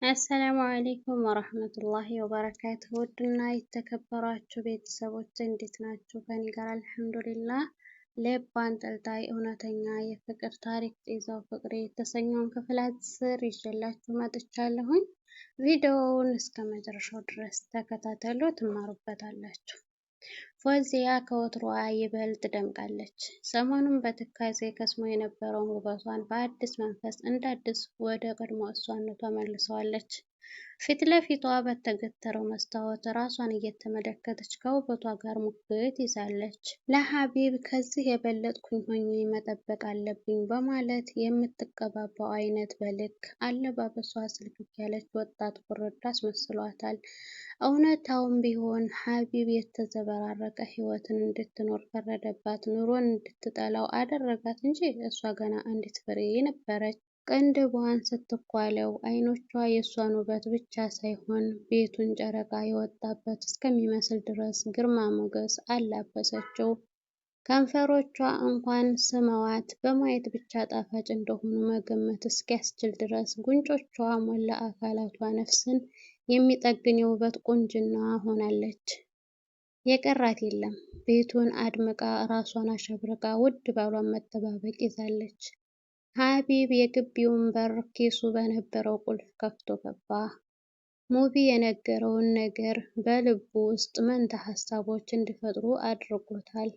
አሰላሙ አለይኩም ወራህመቱላሂ ወበረካቱሁ። ውድና የተከበራችሁ ቤተሰቦች እንዴት ናችሁ? ከኔ ጋር አልሐምዱሊላህ። ልብ አንጠልጣይ እውነተኛ የፍቅር ታሪክ ጤዛው ፍቅሬ የተሰኘውን ክፍል 10 ይዤላችሁ መጥቻለሁኝ። ቪዲዮውን እስከ መጨረሻው ድረስ ተከታተሉ፣ ትማሩበታላችሁ። ፎዚያ ከወትሮዋ ይበልጥ ደምቃለች። ሰሞኑን በትካዜ ከስሞ የነበረውን ውበቷን በአዲስ መንፈስ እንደ አዲስ ወደ ቀድሞ እሷነቷ መልሰዋለች። ፊት ለፊቷ በተገተረው መስታወት ራሷን እየተመለከተች ከውበቷ ጋር ሙግት ይዛለች። ለሀቢብ ከዚህ የበለጥኩኝ ሆኜ መጠበቅ አለብኝ በማለት የምትቀባባው አይነት በልክ አለባበሷ ስልክክ ያለች ወጣት ጉርዳ አስመስሏታል። እውነታውም ቢሆን ሀቢብ የተዘበራረቀ ህይወትን እንድትኖር ፈረደባት። ኑሮን እንድትጠላው አደረጋት እንጂ እሷ ገና አንዲት ፍሬ ነበረች። ቅንድቧን ስትኳለው አይኖቿ የእሷን ውበት ብቻ ሳይሆን ቤቱን ጨረቃ የወጣበት እስከሚመስል ድረስ ግርማ ሞገስ አላበሰችው። ከንፈሮቿ እንኳን ስመዋት በማየት ብቻ ጣፋጭ እንደሆኑ መገመት እስኪያስችል ድረስ ጉንጮቿ ሞላ አካላቷ ነፍስን የሚጠግን የውበት ቁንጅና ሆናለች። የቀራት የለም። ቤቱን አድምቃ ራሷን አሸብርቃ ውድ ባሏን መጠባበቅ ይዛለች። ሀቢብ የግቢውን በር ኪሱ በነበረው ቁልፍ ከፍቶ ገባ። ሙቢ የነገረውን ነገር በልቡ ውስጥ መንታ ሀሳቦች እንዲፈጥሩ አድርጎታል።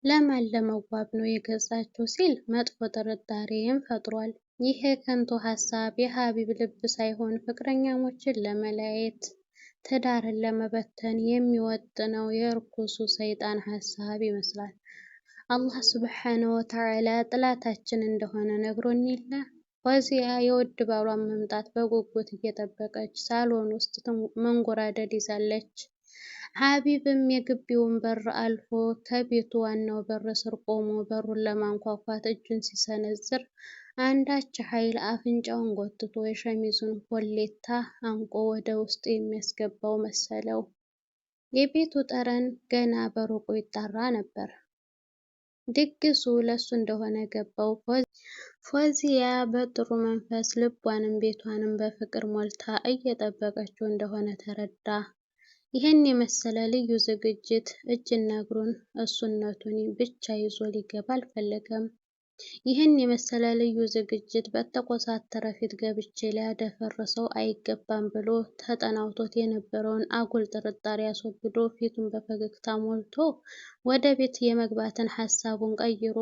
ለማን ለመዋብ ነው የገዛችው ሲል መጥፎ ጥርጣሬም ፈጥሯል። ይሄ ከንቱ ሀሳብ የሀቢብ ልብ ሳይሆን ፍቅረኛሞችን ለመለያየት ትዳርን ለመበተን የሚወጥነው የርኩሱ ሰይጣን ሀሳብ ይመስላል። አላህ ሱብሓነሁ ወተዓላ ጥላታችን እንደሆነ ነግሮን የለ። ፎዚያ የውድ ባሏን መምጣት በጉጉት እየጠበቀች ሳሎን ውስጥ መንጎራደድ ይዛለች። ሀቢብም የግቢውን በር አልፎ ከቤቱ ዋናው በር ስር ቆሞ በሩን ለማንኳኳት እጁን ሲሰነዝር አንዳች ኃይል አፍንጫውን ጎትቶ የሸሚዙን ኮሌታ አንቆ ወደ ውስጥ የሚያስገባው መሰለው። የቤቱ ጠረን ገና በሩቁ ይጣራ ነበር። ድግሱ ለሱ እንደሆነ ገባው። ፎዚያ በጥሩ መንፈስ ልቧንም ቤቷንም በፍቅር ሞልታ እየጠበቀችው እንደሆነ ተረዳ። ይህን የመሰለ ልዩ ዝግጅት እጅና እግሩን እሱነቱን ብቻ ይዞ ሊገባ አልፈለገም። ይህን የመሰለ ልዩ ዝግጅት በተኮሳተረ ፊት ገብቼ ሊያደፈርሰው አይገባም ብሎ ተጠናውቶት የነበረውን አጉል ጥርጣሬ አስወግዶ ፊቱን በፈገግታ ሞልቶ ወደ ቤት የመግባትን ሀሳቡን ቀይሮ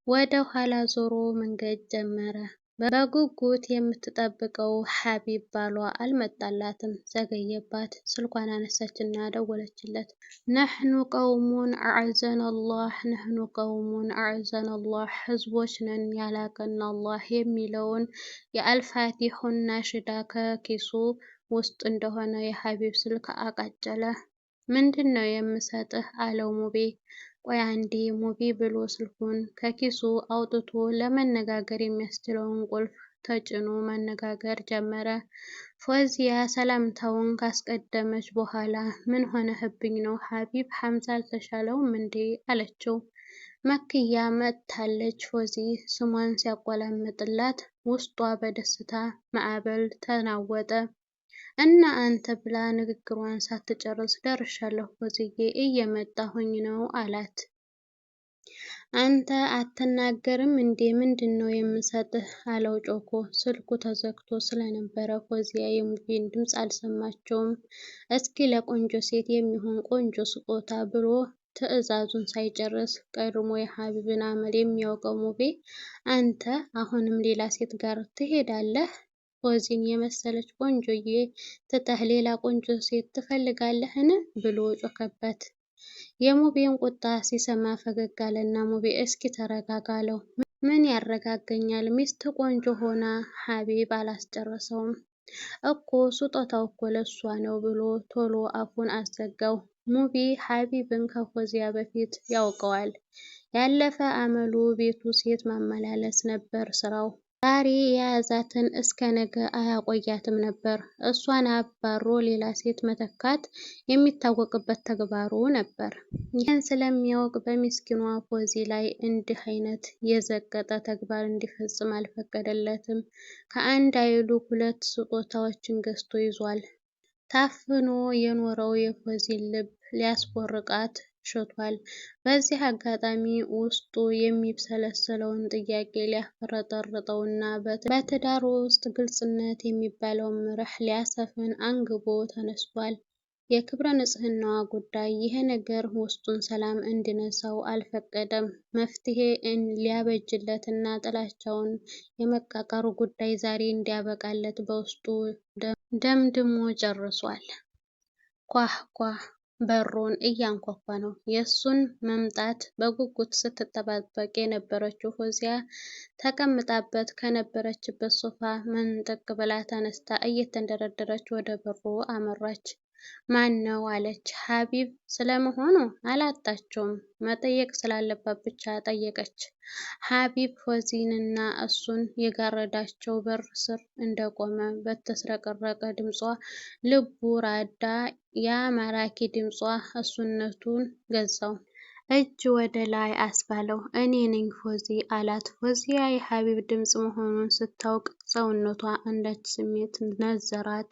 ወደ ኋላ ዞሮ መንገድ ጀመረ። በጉጉት የምትጠብቀው ሀቢብ ባሏ አልመጣላትም፣ ዘገየባት። ስልኳን አነሳችና ደወለችለት። ነህኑ ቀውሙን አዕዘነላህ ነህኑ ቀውሙን አዕዘነላህ ህዝቦች ነን ያላቀን አላህ የሚለውን የአልፋቲሑን ናሽዳ ከኪሱ ውስጥ እንደሆነ የሀቢብ ስልክ አቃጨለ። ምንድን ነው የምሰጥህ አለው ሙቤ። ቆይ አንዴ ሙቤ ብሎ ስልኩን ከኪሱ አውጥቶ ለመነጋገር የሚያስችለውን ቁልፍ ተጭኖ መነጋገር ጀመረ። ፎዚያ ሰላምታውን ካስቀደመች በኋላ ምን ሆነህብኝ ነው ሀቢብ፣ ሐምዛ አልተሻለውም እንዴ አለችው። መክያ መጥታለች። ፎዚ ስሟን ሲያቆላምጥላት ውስጧ በደስታ ማዕበል ተናወጠ። እና አንተ ብላ ንግግሯን ሳትጨርስ ደርሻለሁ ፎዚዬ እየመጣሁኝ ነው አላት። አንተ አትናገርም እንዴ ምንድን ነው የምሰጥህ አለው ጮኮ። ስልኩ ተዘግቶ ስለነበረ ፎዚያ የሙቤን ድምፅ አልሰማቸውም። እስኪ ለቆንጆ ሴት የሚሆን ቆንጆ ስጦታ ብሎ ትዕዛዙን ሳይጨርስ ቀድሞ የሀቢብን አመል የሚያውቀው ሙቤ አንተ አሁንም ሌላ ሴት ጋር ትሄዳለህ? ፎዚን የመሰለች ቆንጆዬ ትተህ ሌላ ቆንጆ ሴት ትፈልጋለህን? ብሎ ጮከበት። የሙቤን ቁጣ ሲሰማ ፈገግ አለና ሙቤ እስኪ ተረጋጋ አለው። ምን ያረጋገኛል? ሚስት ቆንጆ ሆና ሀቢብ አላስጨረሰውም እኮ ስጦታው እኮ ለሷ ነው ብሎ ቶሎ አፉን አዘጋው። ሙቤ ሀቢብን ከፎዚያ በፊት ያውቀዋል። ያለፈ አመሉ ቤቱ ሴት ማመላለስ ነበር ስራው። ዛሬ የያዛትን እስከ ነገ አያቆያትም ነበር። እሷን አባሮ ሌላ ሴት መተካት የሚታወቅበት ተግባሩ ነበር። ይህን ስለሚያውቅ በምስኪኗ ፎዚ ላይ እንዲህ አይነት የዘቀጠ ተግባር እንዲፈጽም አልፈቀደለትም። ከአንድ አይሉ ሁለት ስጦታዎችን ገዝቶ ይዟል። ታፍኖ የኖረው የፎዚን ልብ ሊያስቦርቃት ሽቷል። በዚህ አጋጣሚ ውስጡ የሚብሰለሰለውን ጥያቄ ሊያፍረጠርጠውና በትዳሩ ውስጥ ግልጽነት የሚባለውን መርህ ሊያሰፍን አንግቦ ተነስቷል። የክብረ ንጽህናዋ ጉዳይ ይሄ ነገር ውስጡን ሰላም እንዲነሳው አልፈቀደም። መፍትሄ ሊያበጅለት እና ጥላቻውን የመቃቀሩ ጉዳይ ዛሬ እንዲያበቃለት በውስጡ ደምድሞ ጨርሷል። ኳህ ኳህ በሩን እያንኳኳ ነው። የእሱን መምጣት በጉጉት ስትጠባበቅ የነበረችው ፎዚያ ተቀምጣበት ከነበረችበት ሶፋ መንጠቅ ብላ ተነስታ እየተንደረደረች ወደ በሩ አመራች። ማን ነው አለች። ሀቢብ ስለመሆኑ አላጣችውም። መጠየቅ ስላለባት ብቻ ጠየቀች። ሀቢብ ፎዚንና እሱን የጋረዳቸው በር ስር እንደቆመ በተስረቀረቀ ድምጿ ልቡ ራዳ። ያ ማራኪ ድምጿ እሱነቱን ገዛው። እጅ ወደ ላይ አስባለው። እኔ ነኝ ፎዚ አላት። ፎዚያ የሀቢብ ድምፅ መሆኑን ስታውቅ ሰውነቷ አንዳች ስሜት ነዘራት።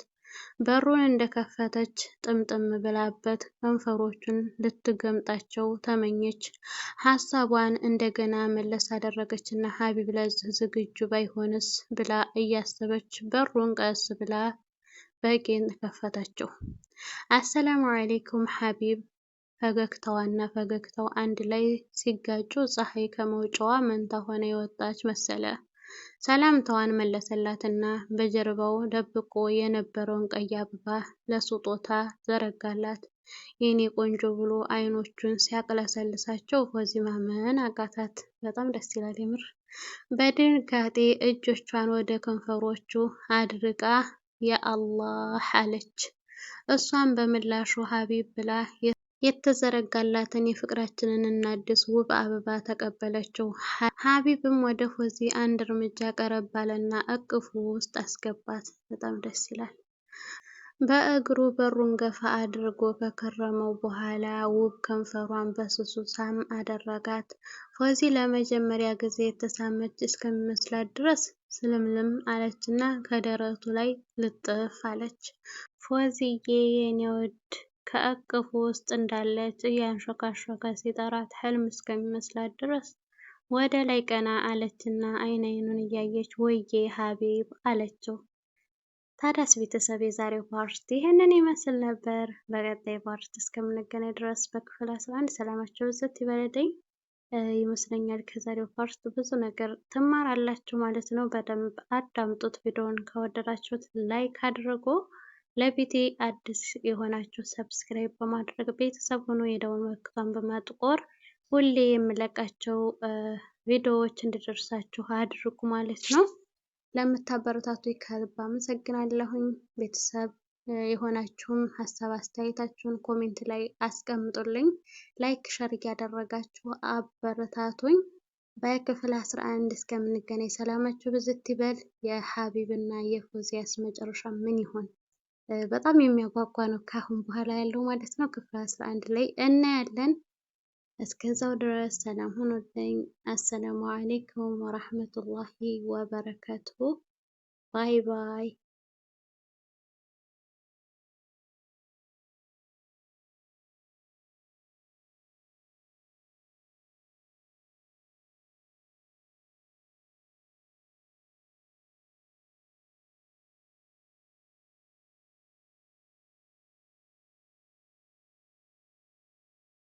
በሩን እንደከፈተች ጥምጥም ብላበት ከንፈሮቹን ልትገምጣቸው ተመኘች። ሀሳቧን እንደገና መለስ አደረገችና ሀቢብ ለዚህ ዝግጁ ባይሆንስ ብላ እያሰበች በሩን ቀስ ብላ በቄን ከፈተችው። አሰላሙ አለይኩም ሀቢብ። ፈገግታዋና ፈገግታው አንድ ላይ ሲጋጩ ፀሐይ ከመውጫዋ መንታ ሆነ የወጣች መሰለ። ሰላምታዋን መለሰላትና በጀርባው ደብቆ የነበረውን ቀይ አበባ ለስጦታ ዘረጋላት። የኔ ቆንጆ ብሎ አይኖቹን ሲያቅለሰልሳቸው ፎዚ ማመን አቃታት። በጣም ደስ ይላል የምር። በድንጋጤ እጆቿን ወደ ከንፈሮቹ አድርጋ ያአላህ አለች። እሷም በምላሹ ሀቢብ ብላ የተዘረጋላትን የፍቅራችንን እናድስ ውብ አበባ ተቀበለችው። ሀቢብም ወደ ፎዚ አንድ እርምጃ ቀረብ አለና እቅፉ ውስጥ አስገባት። በጣም ደስ ይላል። በእግሩ በሩን ገፋ አድርጎ ከከረመው በኋላ ውብ ከንፈሯን በስሱ ሳም አደረጋት። ፎዚ ለመጀመሪያ ጊዜ የተሳመች እስከሚመስላት ድረስ ስልምልም አለችና ከደረቱ ላይ ልጥፍ አለች። ፎዚዬ የኔ ውድ ከእቅፉ ውስጥ እንዳለች እያንሾካሾከ ሲጠራት ህልም እስከሚመስላት ድረስ ወደ ላይ ቀና አለችና አይን አይኑን እያየች ወዬ ሀቢብ አለችው። ታዲያስ ቤተሰብ የዛሬው ፓርት ይህንን ይመስል ነበር። በቀጣይ ፓርት እስከምንገናኝ ድረስ በክፍል 11 ሰላማችሁ ብዝት ይበለልኝ። ይመስለኛል ከዛሬው ፓርት ብዙ ነገር ትማራላችሁ ማለት ነው። በደንብ አዳምጡት። ቪዲዮውን ከወደዳችሁት ላይክ አድርጉ። ለቤቴ አዲስ የሆናችሁ ሰብስክራይብ በማድረግ ቤተሰብ ሆኖ የደወል ምልክቷን በማጥቆር ሁሌ የምለቃቸው ቪዲዮዎች እንዲደርሳችሁ አድርጉ ማለት ነው። ለምታበረታቱ ከልብ አመሰግናለሁኝ። ቤተሰብ የሆናችሁም ሀሳብ አስተያየታችሁን ኮሜንት ላይ አስቀምጡልኝ። ላይክ ሸር ያደረጋችሁ አበረታቱኝ። በክፍል 11 እስከምንገናኝ ሰላማችሁ ብዝት ይበል። የሀቢብና የፎዚያስ መጨረሻ ምን ይሆን? በጣም የሚያጓጓ ነው ካሁን በኋላ ያለው ማለት ነው። ክፍል 11 ላይ እናያለን። እስከዛው ድረስ ሰላም ሁኑልኝ። አሰላሙ አለይኩም ወራህመቱላሂ ወበረካቱሁ። ባይ ባይ።